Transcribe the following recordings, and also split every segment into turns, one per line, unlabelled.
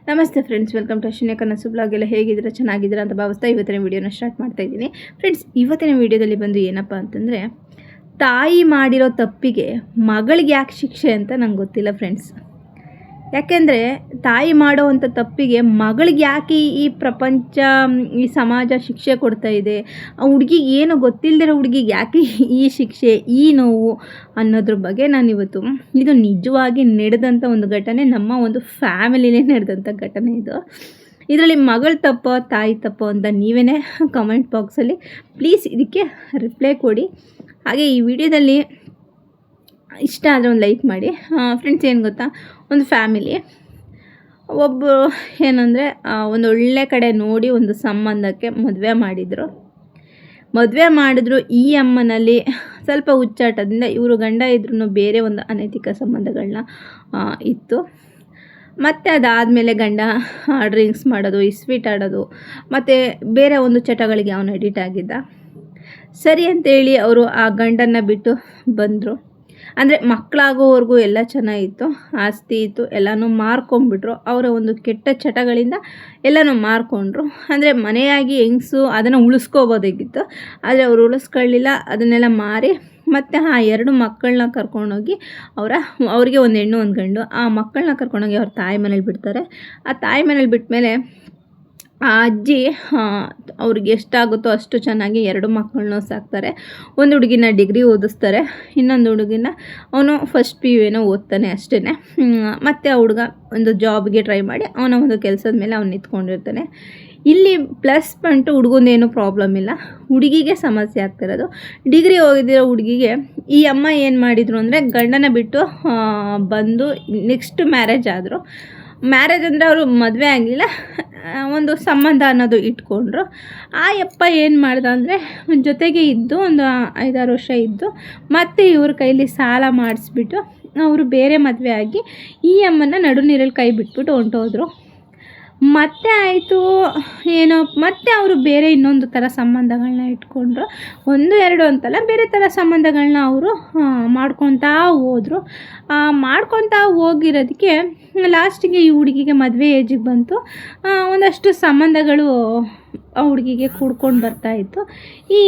ನಮಸ್ತೆ friends, welcome to Ashwini ಕನಸು blog. ಎಲ್ಲ ಹೇಗಿದ್ದೀರಾ? ಚೆನ್ನಾಗಿದ್ದೀರಾ ಅಂತ ಭಾವಿಸ್ತಾ ಇವತ್ತಿನ ವೀಡಿಯೋನ ಸ್ಟಾರ್ಟ್ ಮಾಡ್ತಾ ಇದ್ದೀನಿ. ಫ್ರೆಂಡ್ಸ್, ಇವತ್ತಿನ ವೀಡಿಯೋದಲ್ಲಿ ಬಂದು ಏನಪ್ಪ ಅಂತಂದರೆ, ತಾಯಿ ಮಾಡಿರೋ ತಪ್ಪಿಗೆ ಮಗಳಿಗೆ ಯಾಕೆ ಶಿಕ್ಷೆ ಅಂತ ನಂಗೆ ಗೊತ್ತಿಲ್ಲ ಫ್ರೆಂಡ್ಸ್. ಯಾಕೆಂದರೆ ತಾಯಿ ಮಾಡೋವಂಥ ತಪ್ಪಿಗೆ ಮಗಳಿಗೆ ಯಾಕೆ ಈ ಪ್ರಪಂಚ, ಈ ಸಮಾಜ ಶಿಕ್ಷೆ ಕೊಡ್ತಾ ಇದೆ, ಆ ಹುಡುಗಿಗೆ ಏನು ಗೊತ್ತಿಲ್ಲದಿರೋ ಹುಡುಗಿಗೆ ಯಾಕೆ ಈ ಶಿಕ್ಷೆ, ಈ ನೋವು ಅನ್ನೋದ್ರ ಬಗ್ಗೆ ನಾನಿವತ್ತು, ಇದು ನಿಜವಾಗಿ ನಡೆದಂಥ ಒಂದು ಘಟನೆ, ನಮ್ಮ ಒಂದು ಫ್ಯಾಮಿಲಿನೇ ನಡೆದಂಥ ಘಟನೆ ಇದು. ಇದರಲ್ಲಿ ಮಗಳ ತಪ್ಪೋ ತಾಯಿ ತಪ್ಪೋ ಅಂತ ನೀವೇ ಕಮೆಂಟ್ ಬಾಕ್ಸಲ್ಲಿ ಪ್ಲೀಸ್ ಇದಕ್ಕೆ ರಿಪ್ಲೈ ಕೊಡಿ. ಹಾಗೆ ಈ ವಿಡಿಯೋದಲ್ಲಿ ಇಷ್ಟ ಆದರೆ ಒಂದು ಲೈಕ್ ಮಾಡಿ. ಫ್ರೆಂಡ್ಸ್, ಏನು ಗೊತ್ತಾ, ಒಂದು ಫ್ಯಾಮಿಲಿ ಒಬ್ಬರು ಏನಂದರೆ ಒಂದು ಒಳ್ಳೆ ಕಡೆ ನೋಡಿ ಒಂದು ಸಂಬಂಧಕ್ಕೆ ಮದುವೆ ಮಾಡಿದ್ರು. ಈ ಅಮ್ಮನಲ್ಲಿ ಸ್ವಲ್ಪ ಹುಚ್ಚಾಟದಿಂದ ಇವರು ಗಂಡ ಇದ್ರೂ ಬೇರೆ ಒಂದು ಅನೈತಿಕ ಸಂಬಂಧಗಳನ್ನ ಇತ್ತು. ಮತ್ತು ಅದಾದಮೇಲೆ ಗಂಡ ಡ್ರಿಂಕ್ಸ್ ಮಾಡೋದು, ಇಸ್ವೀಟ್ ಆಡೋದು ಮತ್ತು ಬೇರೆ ಒಂದು ಚಟಗಳಿಗೆ ಅವನು ಎಡಿಟ್ ಆಗಿದ್ದ. ಸರಿ ಅಂತೇಳಿ ಅವರು ಆ ಗಂಡನ್ನು ಬಿಟ್ಟು ಬಂದರು. ಅಂದರೆ ಮಕ್ಕಳಾಗೋವರೆಗೂ ಎಲ್ಲ ಚೆನ್ನಾಗಿತ್ತು, ಆಸ್ತಿ ಇತ್ತು, ಎಲ್ಲನೂ ಮಾರ್ಕೊಂಡ್ಬಿಟ್ರು. ಅವರ ಒಂದು ಕೆಟ್ಟ ಚಟಗಳಿಂದ ಎಲ್ಲನೂ ಮಾರ್ಕೊಂಡ್ರು. ಅಂದರೆ ಮನೆಯಾಗಿ ಹೆಂಗಸು ಅದನ್ನು ಉಳಿಸ್ಕೋಬೋದಾಗಿತ್ತು, ಆದರೆ ಅವರು ಉಳಿಸ್ಕೊಳ್ಳಿಲ್ಲ. ಅದನ್ನೆಲ್ಲ ಮಾರಿ ಮತ್ತು ಆ 2 ಮಕ್ಕಳನ್ನ ಕರ್ಕೊಂಡೋಗಿ ಅವ್ರಿಗೆ ಒಂದು ಹೆಣ್ಣು ಒಂದು ಗಂಡು, ಆ ಮಕ್ಕಳನ್ನ ಕರ್ಕೊಂಡೋಗಿ ಅವ್ರ ತಾಯಿ ಮನೇಲಿ ಬಿಡ್ತಾರೆ. ಆ ತಾಯಿ ಮನೇಲಿ ಬಿಟ್ಟ ಮೇಲೆ ಆ ಅಜ್ಜಿ ಅವ್ರಿಗೆ ಎಷ್ಟಾಗುತ್ತೋ ಅಷ್ಟು ಚೆನ್ನಾಗಿ 2 ಮಕ್ಕಳನ್ನೂ ಸಾಕ್ತಾರೆ. ಒಂದು ಹುಡುಗಿನ ಡಿಗ್ರಿ ಓದಿಸ್ತಾರೆ, ಇನ್ನೊಂದು ಹುಡುಗಿನ ಅವನು ಫಸ್ಟ್ PU ಏನೋ ಓದ್ತಾನೆ ಅಷ್ಟೇ. ಮತ್ತು ಆ ಹುಡುಗ ಒಂದು ಜಾಬ್ಗೆ ಟ್ರೈ ಮಾಡಿ ಅವನ ಒಂದು ಕೆಲಸದ ಮೇಲೆ ಅವ್ನು ನಿಂತ್ಕೊಂಡಿರ್ತಾನೆ. ಇಲ್ಲಿ ಪ್ಲಸ್ ಪಾಯಿಂಟು, ಹುಡುಗಂದೇನು ಪ್ರಾಬ್ಲಮ್ ಇಲ್ಲ, ಹುಡುಗಿಗೆ ಸಮಸ್ಯೆ ಆಗ್ತಿರೋದು. ಡಿಗ್ರಿ ಓದಿರೋ ಹುಡುಗಿಗೆ ಈ ಅಮ್ಮ ಏನು ಮಾಡಿದರು ಅಂದರೆ, ಗಂಡನ ಬಿಟ್ಟು ಬಂದು ನೆಕ್ಸ್ಟ್ ಮ್ಯಾರೇಜ್ ಆದರು. ಮ್ಯಾರೇಜ್ ಅಂದರೆ ಅವರು ಮದುವೆ ಆಗಲಿಲ್ಲ, ಒಂದು ಸಂಬಂಧ ಅನ್ನೋದು ಇಟ್ಕೊಂಡ್ರು. ಆ ಯಪ್ಪ ಏನು ಮಾಡ್ದ ಅಂದರೆ, ಜೊತೆಗೆ ಇದ್ದು ಒಂದು 5-6 ವರ್ಷ ಇದ್ದು ಮತ್ತು ಇವ್ರ ಕೈಲಿ ಸಾಲ ಮಾಡಿಸ್ಬಿಟ್ಟು ಅವರು ಬೇರೆ ಮದುವೆ ಆಗಿ ಈ ಅಮ್ಮನ ನಡು ನೀರಲ್ಲಿ ಕೈ ಬಿಟ್ಬಿಟ್ಟು ಹೊಂಟೋದ್ರು. ಮತ್ತೆ ಆಯಿತು ಏನೋ, ಮತ್ತೆ ಅವರು ಬೇರೆ ಇನ್ನೊಂದು ಥರ ಸಂಬಂಧಗಳನ್ನ ಇಟ್ಕೊಂಡ್ರು. 1-2 ಅಂತಲ್ಲ, ಬೇರೆ ಥರ ಸಂಬಂಧಗಳನ್ನ ಅವರು ಮಾಡ್ಕೊತಾ ಹೋದರು. ಮಾಡ್ಕೊತಾ ಹೋಗಿರೋದಕ್ಕೆ ಲಾಸ್ಟಿಗೆ ಈ ಹುಡುಗಿಗೆ ಮದುವೆ ಏಜಿಗೆ ಬಂತು. ಒಂದಷ್ಟು ಸಂಬಂಧಗಳು ಆ ಹುಡುಗಿಗೆ ಕೂಡ್ಕೊಂಡು ಬರ್ತಾಯಿತ್ತು. ಈ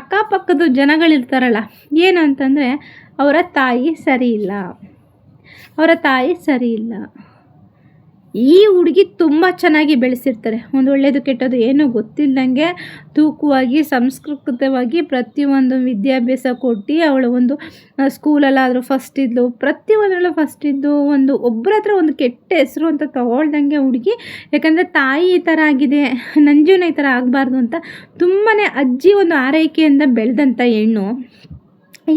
ಅಕ್ಕಪಕ್ಕದ ಜನಗಳಿರ್ತಾರಲ್ಲ, ಏನಂತಂದರೆ ಅವರ ತಾಯಿ ಸರಿ ಇಲ್ಲ. ಈ ಹುಡುಗಿ ತುಂಬ ಚೆನ್ನಾಗಿ ಬೆಳೆಸಿರ್ತಾರೆ, ಒಂದು ಒಳ್ಳೆಯದು ಕೆಟ್ಟದ್ದು ಏನೂ ಗೊತ್ತಿಲ್ಲದಂಗೆ ತೂಕವಾಗಿ ಸಂಸ್ಕೃತವಾಗಿ ಪ್ರತಿಯೊಂದು ವಿದ್ಯಾಭ್ಯಾಸ ಕೊಟ್ಟು ಅವಳು ಒಂದು ಸ್ಕೂಲಲ್ಲಾದರೂ ಫಸ್ಟ್ ಇದ್ಲು, ಪ್ರತಿಯೊಂದರಲ್ಲೂ ಫಸ್ಟ್ ಇದ್ದು, ಒಂದು ಒಬ್ಬರ ಹತ್ರ ಒಂದು ಕೆಟ್ಟ ಹೆಸರು ಅಂತ ತೊಗೊಳ್ದಂಗೆ ಹುಡುಗಿ. ಯಾಕಂದರೆ ತಾಯಿ ಈ ಥರ ಆಗಿದೆ, ನನ್ನ ಜೀವನ ಈ ಥರ ಆಗಬಾರ್ದು ಅಂತ ತುಂಬಾ ಅಜ್ಜಿ ಒಂದು ಆರೈಕೆಯಿಂದ ಬೆಳೆದಂಥ ಹೆಣ್ಣು.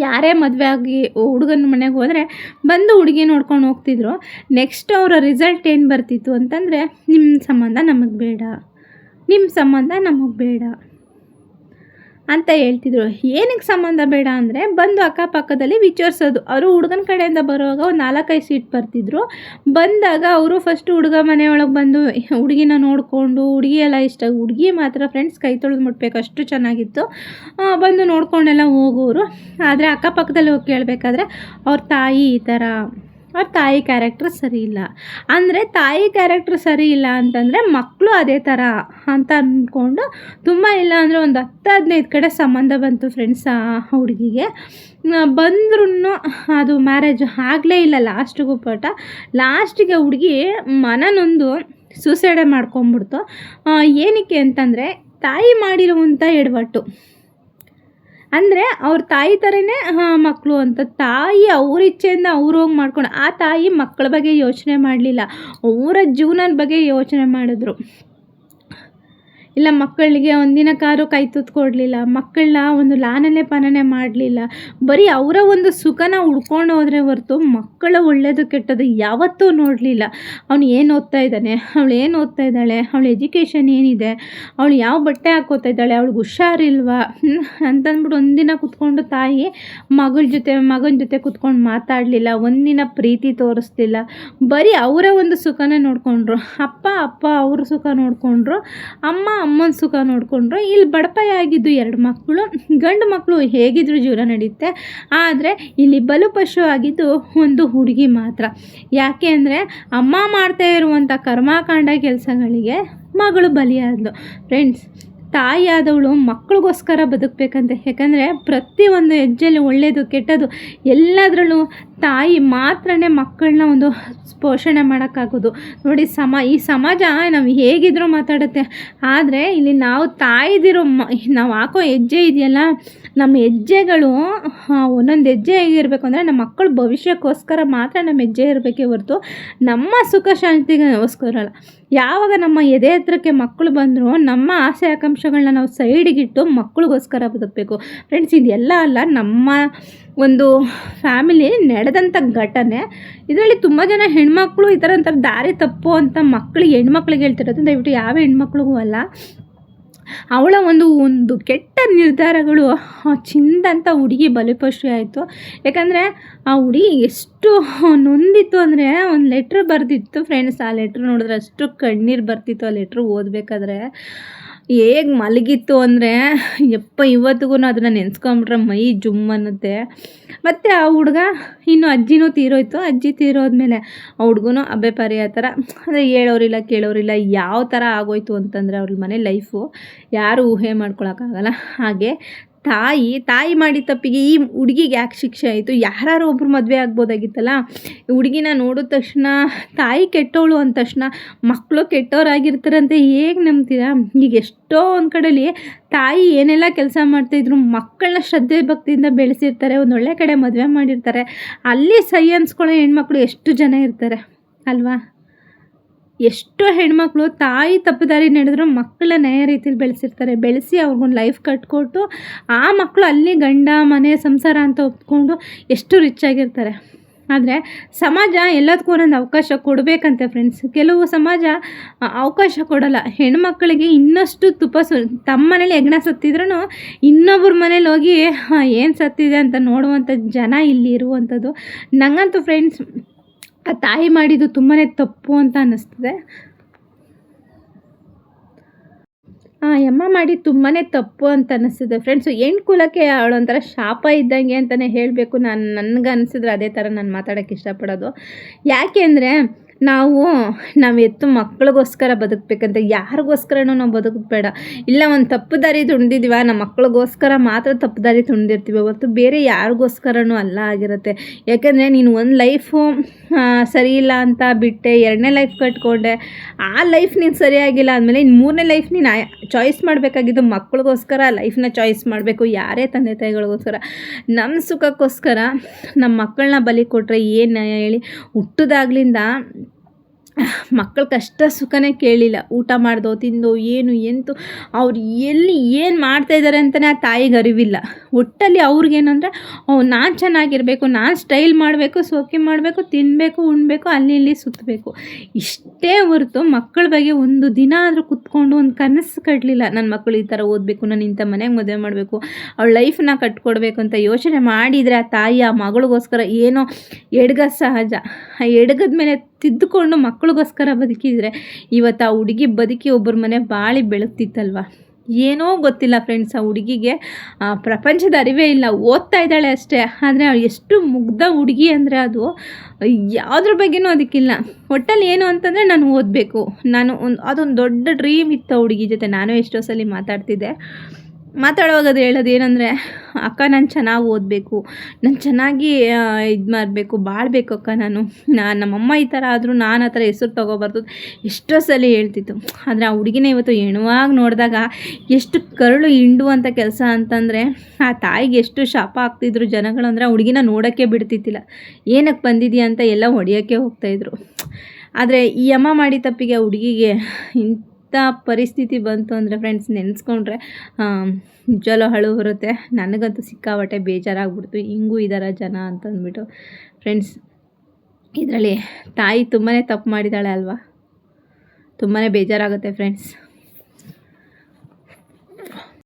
ಯಾರೇ ಮದುವೆ ಆಗಿ ಹುಡುಗನ ಮನೆಗೆ ಹೋದರೆ ಬಂದು ಹುಡುಗಿ ನೋಡ್ಕೊಂಡು ಹೋಗ್ತಿದ್ರು. ನೆಕ್ಸ್ಟ್ ಅವರ ರಿಸಲ್ಟ್ ಏನು ಬರ್ತಿತ್ತು ಅಂತಂದರೆ, ನಿಮ್ಮ ಸಂಬಂಧ ನಮಗೆ ಬೇಡ ಅಂತ ಹೇಳ್ತಿದ್ರು. ಏನಕ್ಕೆ ಸಂಬಂಧ ಬೇಡ ಅಂದರೆ, ಬಂದು ಅಕ್ಕಪಕ್ಕದಲ್ಲಿ ವಿಚಾರಿಸೋದು. ಅವರು ಹುಡುಗನ ಕಡೆಯಿಂದ ಬರುವಾಗ ಒಂದು 4-5 ಸೀಟ್ ಬರ್ತಿದ್ರು. ಬಂದಾಗ ಅವರು ಫಸ್ಟು ಹುಡುಗ ಮನೆಯೊಳಗೆ ಬಂದು ಹುಡುಗಿನ ನೋಡಿಕೊಂಡು, ಹುಡುಗಿ ಎಲ್ಲ ಇಷ್ಟ, ಹುಡುಗಿ ಮಾತ್ರ ಫ್ರೆಂಡ್ಸ್ ಕೈ ತೊಳೆದು ಮುಟ್ಬೇಕು, ಅಷ್ಟು ಚೆನ್ನಾಗಿತ್ತು. ಬಂದು ನೋಡ್ಕೊಂಡೆಲ್ಲ ಹೋಗೋರು. ಆದರೆ ಅಕ್ಕಪಕ್ಕದಲ್ಲಿ ಹೋಗಿ ಕೇಳಬೇಕಾದ್ರೆ ಅವ್ರ ತಾಯಿ ಈ ಥರ, ಅವ್ರ ತಾಯಿ ಕ್ಯಾರೆಕ್ಟ್ರ್ ಸರಿ ಇಲ್ಲ. ಅಂದರೆ ತಾಯಿ ಕ್ಯಾರೆಕ್ಟ್ರ್ ಸರಿ ಇಲ್ಲ ಅಂತಂದರೆ ಮಕ್ಕಳು ಅದೇ ಥರ ಅಂತ ಅಂದ್ಕೊಂಡು ತುಂಬ ಇಲ್ಲ ಅಂದರೆ ಒಂದು 10-15 ಕಡೆ ಸಂಬಂಧ ಬಂತು ಫ್ರೆಂಡ್ಸ್ ಆ ಹುಡುಗಿಗೆ. ಬಂದ್ರೂ ಅದು ಮ್ಯಾರೇಜ್ ಆಗಲೇ ಇಲ್ಲ. ಲಾಸ್ಟಿಗೆ ಹುಡುಗಿ ಮನನೊಂದು ಸೂಸೈಡೇ ಮಾಡ್ಕೊಂಬಿಡ್ತು. ಏನಕ್ಕೆ ಅಂತಂದರೆ, ತಾಯಿ ಮಾಡಿರುವಂಥ ಎಡವಟ್ಟು. ಅಂದರೆ ಅವ್ರ ತಾಯಿ ಥರನೇ ಮಕ್ಕಳು ಅಂತ, ತಾಯಿ ಅವ್ರ ಇಚ್ಛೆಯಿಂದ ಅವ್ರು ಹೋಗಿ ಮಾಡ್ಕೊಂಡು, ಆ ತಾಯಿ ಮಕ್ಕಳ ಬಗ್ಗೆ ಯೋಚನೆ ಮಾಡಲಿಲ್ಲ, ಅವರ ಜೀವನದ ಬಗ್ಗೆ ಯೋಚನೆ ಮಾಡಿದ್ರು. ಇಲ್ಲ ಮಕ್ಕಳಿಗೆ ಒಂದಿನಕ್ಕಾದ್ರೂ ಕೈ ತುತ್ತು ಕೊಡಲಿಲ್ಲ, ಮಕ್ಕಳನ್ನ ಒಂದು ಲಾಲನೆ ಪಾಲನೆ ಮಾಡಲಿಲ್ಲ. ಬರೀ ಅವರ ಒಂದು ಸುಖನ ಹುಡ್ಕೊಂಡು ಹೋದರೆ ಹೊರತು ಮಕ್ಕಳ ಒಳ್ಳೆಯದು ಕೆಟ್ಟದ್ದು ಯಾವತ್ತೂ ನೋಡಲಿಲ್ಲ. ಅವನು ಏನು ಓದ್ತಾ ಇದ್ದಾನೆ, ಅವಳು ಏನು ಓದ್ತಾ ಇದ್ದಾಳೆ, ಅವಳ ಎಜುಕೇಷನ್ ಏನಿದೆ, ಅವಳು ಯಾವ ಬಟ್ಟೆ ಹಾಕ್ಕೋತಾ ಇದ್ದಾಳೆ, ಅವಳಿಗೆ ಹುಷಾರಿಲ್ವಾ ಅಂತಂದ್ಬಿಟ್ಟು ಒಂದಿನ ಕೂತ್ಕೊಂಡು ತಾಯಿ ಮಗನ ಜೊತೆ ಕೂತ್ಕೊಂಡು ಮಾತಾಡಲಿಲ್ಲ, ಒಂದಿನ ಪ್ರೀತಿ ತೋರಿಸ್ಲಿಲ್ಲ. ಬರೀ ಅವರ ಒಂದು ಸುಖನೇ ನೋಡಿಕೊಂಡ್ರು. ಅಪ್ಪ ಅವ್ರ ಸುಖ ನೋಡಿಕೊಂಡ್ರು, ಅಮ್ಮ ಅಮ್ಮನ ಸುಖ ನೋಡಿಕೊಂಡ್ರು. ಇಲ್ಲಿ ಬಡಪಾಯಿ ಆಗಿದ್ದು 2 ಮಕ್ಕಳು, ಗಂಡು ಮಕ್ಕಳು ಹೇಗಿದ್ರು ಜೀವನ ನಡೆಯುತ್ತೆ. ಆದರೆ ಇಲ್ಲಿ ಬಲುಪಶು ಆಗಿದ್ದು ಒಂದು ಹುಡುಗಿ ಮಾತ್ರ. ಯಾಕೆ ಅಂದರೆ ಅಮ್ಮ ಮಾಡ್ತಾ ಇರುವಂಥ ಕರ್ಮಕಾಂಡ ಕೆಲಸಗಳಿಗೆ ಮಗಳು ಬಲಿಯಾದಳು. ಫ್ರೆಂಡ್ಸ್, ತಾಯಿಯಾದವಳು ಮಕ್ಕಳಿಗೋಸ್ಕರ ಬದುಕಬೇಕಂತೆ. ಯಾಕಂದರೆ ಪ್ರತಿಯೊಂದು ಹೆಜ್ಜೆಯಲ್ಲಿ ಒಳ್ಳೆಯದು ಕೆಟ್ಟದ್ದು ಎಲ್ಲದರಲ್ಲೂ ತಾಯಿ ಮಾತ್ರನೇ ಮಕ್ಕಳನ್ನ ಒಂದು ಪೋಷಣೆ ಮಾಡೋಕ್ಕಾಗೋದು. ನೋಡಿ, ಈ ಸಮಾಜ ನಾವು ಹೇಗಿದ್ರೂ ಮಾತಾಡುತ್ತೆ. ಆದರೆ ಇಲ್ಲಿ ನಾವು ತಾಯಿದಿರೋ ನಾವು ಹಾಕೋ ಹೆಜ್ಜೆ ಇದೆಯಲ್ಲ, ನಮ್ಮ ಹೆಜ್ಜೆಗಳು ಒಂದೊಂದು ಹೆಜ್ಜೆ ಹೇಗಿರಬೇಕು ಅಂದರೆ ನಮ್ಮ ಮಕ್ಕಳ ಭವಿಷ್ಯಕ್ಕೋಸ್ಕರ ಮಾತ್ರ ನಮ್ಮ ಹೆಜ್ಜೆ ಇರಬೇಕೇ ಹೊರತು ನಮ್ಮ ಸುಖ ಶಾಂತಿಗೋಸ್ಕರ ಅಲ್ಲ. ಯಾವಾಗ ನಮ್ಮ ಎದೆ ಹತ್ರಕ್ಕೆ ಮಕ್ಕಳು ಬಂದರೂ ನಮ್ಮ ಆಸೆ ಆಕಾಂಕ್ಷೆಗಳನ್ನ ನಾವು ಸೈಡಿಗಿಟ್ಟು ಮಕ್ಕಳಿಗೋಸ್ಕರ ಬದುಕಬೇಕು. ಫ್ರೆಂಡ್ಸ್, ಇದೆಲ್ಲ ಅಲ್ಲ, ನಮ್ಮ ಒಂದು ಫ್ಯಾಮಿಲಿ ನಡೆದಂಥ ಘಟನೆ. ಇದರಲ್ಲಿ ತುಂಬ ಜನ ಹೆಣ್ಮಕ್ಳು ಈ ಥರ ಒಂಥರ ದಾರಿ ತಪ್ಪು ಅಂತ ಹೆಣ್ಮಕ್ಳಿಗೆ ಹೇಳ್ತಿರೋದು. ದಯವಿಟ್ಟು ಯಾವ ಹೆಣ್ಮಕ್ಳಿಗೂ ಅಲ್ಲ. ಅವಳ ಒಂದು ಕೆಟ್ಟ ನಿರ್ಧಾರಗಳು ಚಿಂದಂಥ ಹುಡುಗಿ ಬಲಿಪಶು ಆಯಿತು. ಯಾಕಂದರೆ ಆ ಹುಡುಗಿ ಎಷ್ಟು ನೊಂದಿತ್ತು ಅಂದರೆ ಒಂದು ಲೆಟ್ರ್ ಬರೆದಿತ್ತು. ಫ್ರೆಂಡ್ಸ್, ಆ ಲೆಟ್ರ್ ನೋಡಿದ್ರೆ ಅಷ್ಟು ಕಣ್ಣೀರು ಬರ್ತಿತ್ತು. ಆ ಲೆಟ್ರ್ ಓದಬೇಕಾದ್ರೆ ಹೇಗೆ ಮಲಗಿತ್ತು ಅಂದರೆ ಇವತ್ತಿಗೂ ಅದನ್ನು ನೆನೆಸ್ಕೊಂಬಿಟ್ರೆ ಮೈ ಜುಮ್ ಅನ್ನುತ್ತೆ. ಮತ್ತು ಆ ಹುಡುಗ ಇನ್ನು ಅಜ್ಜಿನೂ ತೀರೋಯ್ತು. ಅಜ್ಜಿ ತೀರೋದ್ಮೇಲೆ ಆ ಹುಡುಗನೂ ಅಬ್ಬೆ ಪರಿ ಆ ಥರ ಅಂದರೆ ಹೇಳೋರಿಲ್ಲ ಕೇಳೋರಿಲ್ಲ ಯಾವ ಥರ ಆಗೋಯ್ತು ಅಂತಂದರೆ ಅವ್ರ ಮನೆ ಲೈಫು ಯಾರೂ ಊಹೆ ಮಾಡ್ಕೊಳಕ್ಕಾಗಲ್ಲ. ಹಾಗೆ ತಾಯಿ ಮಾಡಿದ ತಪ್ಪಿಗೆ ಈ ಹುಡುಗಿಗೆ ಯಾಕೆ ಶಿಕ್ಷೆ ಆಯಿತು? ಯಾರು ಒಬ್ರು ಮದುವೆ ಆಗ್ಬೋದಾಗಿತ್ತಲ್ಲ. ಹುಡುಗಿನ ನೋಡಿದ ತಕ್ಷಣ ತಾಯಿ ಕೆಟ್ಟವಳು ಅಂದ ತಕ್ಷಣ ಮಕ್ಕಳು ಕೆಟ್ಟವರಾಗಿರ್ತಾರಂತ ಹೇಗೆ ನಂಬ್ತೀರಾ? ಈಗ ಎಷ್ಟೋ ಒಂದು ಕಡೆಯಲ್ಲಿ ತಾಯಿ ಏನೆಲ್ಲ ಕೆಲಸ ಮಾಡ್ತಾಯಿದ್ರು, ಮಕ್ಕಳನ್ನ ಶ್ರದ್ಧೆ ಭಕ್ತಿಯಿಂದ ಬೆಳೆಸಿರ್ತಾರೆ, ಒಂದು ಒಳ್ಳೆ ಕಡೆ ಮದುವೆ ಮಾಡಿರ್ತಾರೆ. ಅಲ್ಲಿ ಸೈ ಅನ್ಸ್ಕೊಳ್ಳೋ ಹೆಣ್ಮಕ್ಳು ಎಷ್ಟು ಜನ ಇರ್ತಾರೆ ಅಲ್ವಾ? ಎಷ್ಟೋ ಹೆಣ್ಮಕ್ಳು ತಾಯಿ ತಪ್ಪುದಾರಿ ನಡೆದ್ರು ಮಕ್ಕಳ ನ್ಯಾಯ ರೀತಿಯಲ್ಲಿ ಬೆಳೆಸಿ ಅವ್ರಿಗೊಂದು ಲೈಫ್ ಕಟ್ಕೊಟ್ಟು ಆ ಮಕ್ಕಳು ಅಲ್ಲಿ ಗಂಡ ಮನೆ ಸಂಸಾರ ಅಂತ ಒಪ್ಕೊಂಡು ಎಷ್ಟು ರಿಚ್ ಆಗಿರ್ತಾರೆ. ಆದರೆ ಸಮಾಜ ಎಲ್ಲದಕ್ಕೂ ಒಂದೊಂದು ಅವಕಾಶ ಕೊಡಬೇಕಂತೆ ಫ್ರೆಂಡ್ಸ್. ಕೆಲವು ಸಮಾಜ ಅವಕಾಶ ಕೊಡಲ್ಲ. ಹೆಣ್ಮಕ್ಳಿಗೆ ಇನ್ನಷ್ಟು ತಮ್ಮ ಮನೇಲಿ ಹೆಗ್ಣ ಸತ್ತಿದ್ರೂ ಇನ್ನೊಬ್ಬರ ಮನೇಲಿ ಹೋಗಿ ಏನು ಸತ್ತಿದೆ ಅಂತ ನೋಡುವಂಥ ಜನ ಇಲ್ಲಿ ಇರುವಂಥದ್ದು. ನನಗಂತೂ ಫ್ರೆಂಡ್ಸ್ ಆ ತಾಯಿ ಮಾಡಿದ್ದು ತುಂಬಾ ತಪ್ಪು ಅಂತ ಅನ್ನಿಸ್ತದೆ. ಆ ಅಮ್ಮ ಮಾಡಿದ್ದು ತುಂಬಾ ತಪ್ಪು ಅಂತ ಅನ್ನಿಸ್ತದೆ ಫ್ರೆಂಡ್ಸು. ಹೆಣ್ಣು ಕುಲಕ್ಕೆ ಅವಳೊಂಥರ ಶಾಪ ಇದ್ದಂಗೆ ಅಂತಲೇ ಹೇಳಬೇಕು. ನನಗೆ ಅನಿಸಿದ್ರೆ ಅದೇ ಥರ ನಾನು ಮಾತಾಡೋಕ್ಕೆ ಇಷ್ಟಪಡೋದು. ಯಾಕೆ ಅಂದರೆ ನಾವು ಎತ್ತು ಮಕ್ಕಳಿಗೋಸ್ಕರ ಬದುಕಬೇಕಂತ ಯಾರಿಗೋಸ್ಕರನೂ ನಾವು ಬದುಕೋದು ಬೇಡ. ಇಲ್ಲ ಒಂದು ತಪ್ಪು ದಾರಿ ತುಳಿದಿದ್ದೀವ, ನಮ್ಮ ಮಕ್ಕಳಿಗೋಸ್ಕರ ಮಾತ್ರ ತಪ್ಪು ದಾರಿ ತುಳಿದಿರ್ತೀವಿ ಹೊರತು ಬೇರೆ ಯಾರಿಗೋಸ್ಕರನೂ ಅಲ್ಲ ಆಗಿರುತ್ತೆ. ಯಾಕೆಂದರೆ ನೀನು ಒಂದು ಲೈಫು ಸರಿ ಇಲ್ಲ ಅಂತ ಬಿಟ್ಟೆ 2ನೇ ಲೈಫ್ ಕಟ್ಕೊಂಡೆ, ಆ ಲೈಫ್ ನೀನು ಸರಿಯಾಗಿಲ್ಲ ಅಂದಮೇಲೆ ಇನ್ನು 3ನೇ ಲೈಫ್ ನೀನು ಚಾಯ್ಸ್ ಮಾಡಬೇಕಾಗಿದ್ದು ಮಕ್ಕಳಿಗೋಸ್ಕರ ಲೈಫ್ನ ಚಾಯ್ಸ್ ಮಾಡಬೇಕು. ಯಾರೇ ತಂದೆ ತಾಯಿಗಳಿಗೋಸ್ಕರ ನಮ್ಮ ಸುಖಕ್ಕೋಸ್ಕರ ನಮ್ಮ ಮಕ್ಕಳನ್ನ ಬಲಿ ಕೊಟ್ಟರೆ ಏನು ನ್ಯಾಯ ಹೇಳಿ? ಹುಟ್ಟಿದಾಗ್ಲಿಂದ ಮಕ್ಕಳ ಕಷ್ಟ ಸುಖನೇ ಕೇಳಿಲ್ಲ. ಊಟ ಮಾಡ್ದೋ ತಿಂದೋ ಏನು ಎಂತು ಅವ್ರು ಎಲ್ಲಿ ಏನು ಮಾಡ್ತಾಯಿದ್ದಾರೆ ಅಂತಲೇ ಆ ತಾಯಿಗೆ ಅರಿವಿಲ್ಲ. ಒಟ್ಟಲ್ಲಿ ಅವ್ರಿಗೇನಂದರೆ ನಾನು ಚೆನ್ನಾಗಿರಬೇಕು, ನಾನು ಸ್ಟೈಲ್ ಮಾಡಬೇಕು, ಸೋಕಿ ಮಾಡಬೇಕು, ತಿನ್ನಬೇಕು, ಉಣ್ಣಬೇಕು, ಅಲ್ಲಿ ಇಲ್ಲಿ ಸುತ್ತಬೇಕು, ಇಷ್ಟೇ ಹೊರತು ಮಕ್ಕಳ ಬಗ್ಗೆ ಒಂದು ದಿನ ಆದರೂ ಕೂತ್ಕೊಂಡು ಒಂದು ಕನಸು ಕಟ್ಟಲಿಲ್ಲ. ನನ್ನ ಮಕ್ಕಳು ಈ ಥರ ಓದಬೇಕು, ನಾನು ಇಂಥ ಮನೆಗೆ ಮದುವೆ ಮಾಡಬೇಕು, ಅವಳ ಲೈಫನ್ನ ಕಟ್ಕೊಡ್ಬೇಕು ಅಂತ ಯೋಚನೆ ಮಾಡಿದರೆ ಆ ತಾಯಿ ಆ ಮಗಳಿಗೋಸ್ಕರ ಏನೋ ಎಡ್ಗ ಸಹಜ. ಆ ಎಡ್ಗದ ಮೇಲೆ ತಿದ್ದುಕೊಂಡು ಮಕ್ಕಳಿಗೋಸ್ಕರ ಬದುಕಿದರೆ ಇವತ್ತು ಆ ಹುಡುಗಿ ಬದುಕಿ ಒಬ್ಬರ ಮನೆ ಬಾಳಿ ಬೆಳಗ್ತಿತ್ತಲ್ವ. ಏನೋ ಗೊತ್ತಿಲ್ಲ ಫ್ರೆಂಡ್ಸ್, ಆ ಹುಡುಗಿಗೆ ಪ್ರಪಂಚದ ಅರಿವೇ ಇಲ್ಲ. ಓದ್ತಾ ಇದ್ದಾಳೆ ಅಷ್ಟೇ. ಆದರೆ ಅವಳು ಎಷ್ಟು ಮುಗ್ಧ ಹುಡುಗಿ ಅಂದರೆ ಅದು ಯಾವುದ್ರ ಬಗ್ಗೆನೂ ಅದಕ್ಕಿಲ್ಲ. ಒಟ್ಟಲ್ಲಿ ಏನು ಅಂತಂದರೆ ನಾನು ಓದಬೇಕು, ಅದೊಂದು ದೊಡ್ಡ ಡ್ರೀಮ್ ಇತ್ತು ಆ ಹುಡುಗಿ ಜೊತೆ. ನಾನು ಎಷ್ಟೋ ಸಲ ಮಾತಾಡುವಾಗ ಅದು ಹೇಳೋದು ಏನಂದರೆ, ಅಕ್ಕ ನಾನು ಚೆನ್ನಾಗಿ ಓದಬೇಕು, ನಾನು ಚೆನ್ನಾಗಿ ಇದು ಮಾಡಬೇಕು, ಬಾಳಬೇಕು ಅಕ್ಕ, ನಮ್ಮಮ್ಮ ಈ ಥರ ಆದರೂ ನಾನು ಆ ಥರ ಹೆಸರು ತೊಗೋಬಾರ್ದು ಎಷ್ಟೋ ಸಲ ಹೇಳ್ತಿತ್ತು. ಆದರೆ ಆ ಹುಡುಗಿನ ಇವತ್ತು ಹೆಣುವಾಗಿ ನೋಡಿದಾಗ ಎಷ್ಟು ಕರುಳು ಹಿಂಡುವಂಥ ಕೆಲಸ ಅಂತಂದರೆ, ಆ ತಾಯಿಗೆ ಎಷ್ಟು ಶಾಪ ಆಗ್ತಿದ್ರು ಜನಗಳು ಅಂದರೆ ಆ ಹುಡುಗಿನ ನೋಡೋಕ್ಕೆ ಬಿಡ್ತಿದ್ದಿಲ್ಲ. ಏನಕ್ಕೆ ಬಂದಿದೆಯಾ ಅಂತ ಎಲ್ಲ ಹೊಡೆಯೋಕ್ಕೆ ಹೋಗ್ತಾಯಿದ್ರು. ಆದರೆ ಈ ಅಮ್ಮ ಮಾಡಿ ತಪ್ಪಿಗೆ ಆ ಹುಡುಗಿಗೆ ಪರಿಸ್ಥಿತಿ ಬಂತು ಅಂದರೆ ಫ್ರೆಂಡ್ಸ್ ನೆನೆಸ್ಕೊಂಡ್ರೆ ನಿಜವೂ ಅಳು ಬರುತ್ತೆ. ನನಗಂತೂ ಸಿಕ್ಕಾಪಟ್ಟೆ ಬೇಜಾರಾಗ್ಬಿಡ್ತು, ಹಿಂಗೂ ಇದ್ದಾರೆ ಜನ ಅಂತಂದ್ಬಿಟ್ಟು. ಫ್ರೆಂಡ್ಸ್, ಇದರಲ್ಲಿ ತಾಯಿ ತುಂಬಾ ತಪ್ಪು ಮಾಡಿದ್ದಾಳೆ ಅಲ್ವಾ, ತುಂಬಾ ಬೇಜಾರಾಗುತ್ತೆ ಫ್ರೆಂಡ್ಸ್.